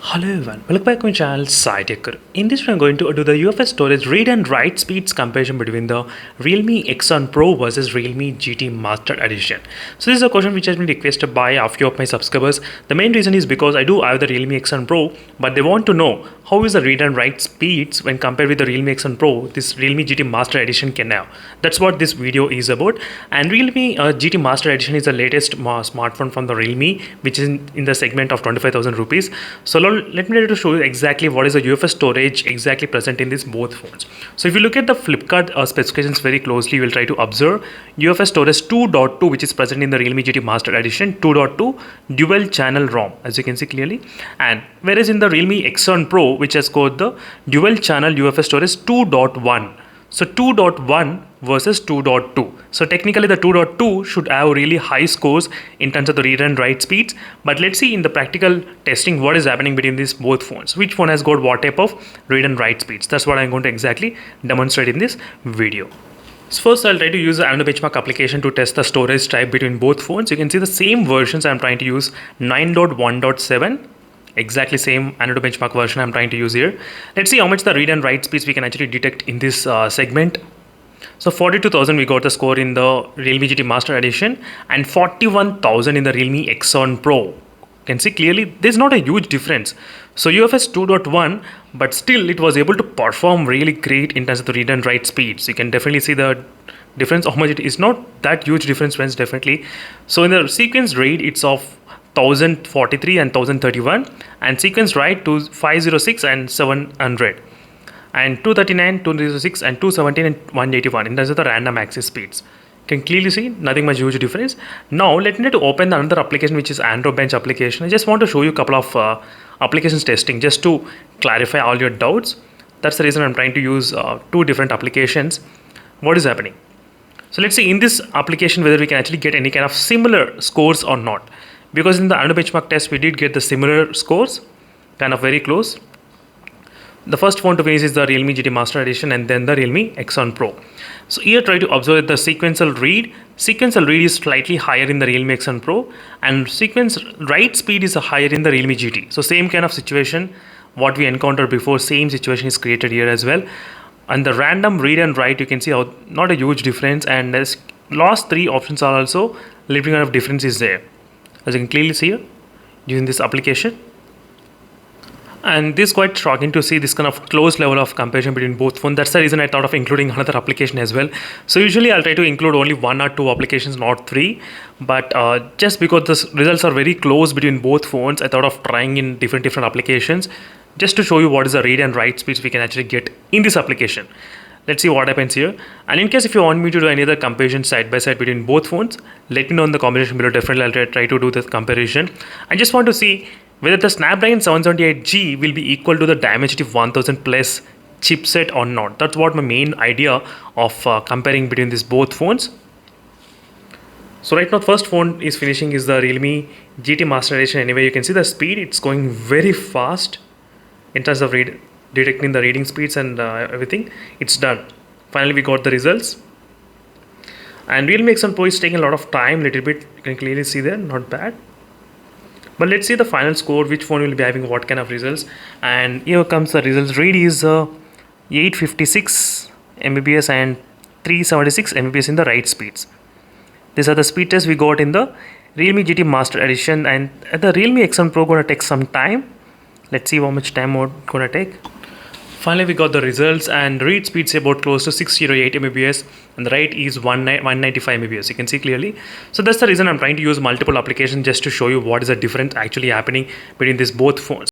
Hello everyone, welcome back to my channel SciTech. In this video I'm going to do the UFS storage read and write speeds comparison between the Realme X8 Pro versus Realme GT Master Edition. So this is a question which has been requested by a few of my subscribers. The main reason is because I do have the Realme X8 Pro, but they want to know how is the read and write speeds when compared with the Realme X8 Pro this Realme GT Master Edition can have. That's what this video is about. And Realme GT Master Edition is the latest smartphone from the Realme, which is in the segment of 25,000 rupees. So let me try to show you exactly what is the UFS storage exactly present in these both phones. So if you look at the Flipkart specifications very closely, you will try to observe UFS storage 2.2, which is present in the Realme GT Master Edition, 2.2 dual channel ROM, as you can see clearly. And whereas in the Realme X8 Pro, which has got the dual channel UFS storage 2.1. So 2.1 versus 2.2. So technically the 2.2 should have really high scores in terms of the read and write speeds. But let's see in the practical testing what is happening between these both phones. Which phone has got what type of read and write speeds. That's what I'm going to exactly demonstrate in this video. So first I'll try to use the Anno benchmark application to test the storage type between both phones. You can see the same versions I'm trying to use 9.1.7. Exactly same Anno benchmark version I'm trying to use here. Let's see how much the read and write speeds we can actually detect in this segment. So 42,000 we got the score in the Realme GT Master Edition and 41,000 in the Realme X8 Pro. You can see clearly there's not a huge difference. So UFS 2.1, but still it was able to perform really great in terms of the read and write speeds. You can definitely see the difference, how much it is not that huge difference friends, definitely. So in the sequence read it's of 1043 and 1031 and sequence write to 506 and 700 and 239, 206 and 217 and 181 in terms of the random access speeds. You can clearly see nothing much huge difference. Now let me open another application which is Android Bench application. I just want to show you a couple of applications testing just to clarify all your doubts. That's the reason I'm trying to use two different applications. What is happening? So let's see in this application whether we can actually get any kind of similar scores or not. Because in the Anno benchmark test we did get the similar scores, kind of very close. The first phone to finish is the Realme GT Master Edition and then the Realme X8 Pro. So here try to observe the sequential read. Sequential read is slightly higher in the Realme X8 Pro and sequence write speed is higher in the Realme GT. So same kind of situation what we encountered before, same situation is created here as well. And the random read and write you can see how not a huge difference, and as last three options are also little kind of difference is there. As you can clearly see here using this application, and this is quite shocking to see this kind of close level of comparison between both phones. That's the reason I thought of including another application as well. So usually I'll try to include only one or two applications, not three, but just because the results are very close between both phones, I thought of trying in different applications just to show you what is the read and write speeds we can actually get in this application. Let's see what happens here. And in case if you want me to do any other comparison side by side between both phones, let me know in the comment section below. Definitely I'll try to do this comparison. I just want to see whether the Snapdragon 778G will be equal to the Dimensity 1000 plus chipset or not. That's what my main idea of comparing between these both phones. So right now first phone is finishing is the Realme GT Master Edition. Anyway, you can see the speed, it's going very fast in terms of detecting the reading speeds and everything. It's done. Finally we got the results. And Realme X8 Pro is taking a lot of time, little bit, you can clearly see there, not bad. But let's see the final score, which phone will be having what kind of results. And here comes the results. Read is 856 Mbps and 376 Mbps in the write speeds. These are the speed tests we got in the Realme GT Master Edition, and the Realme X8 Pro gonna take some time. Let's see how much time more gonna take. Finally we got the results, and read speeds about close to 608 Mbps and the write is 195 Mbps. You can see clearly. So that's the reason I'm trying to use multiple applications just to show you what is the difference actually happening between these both phones.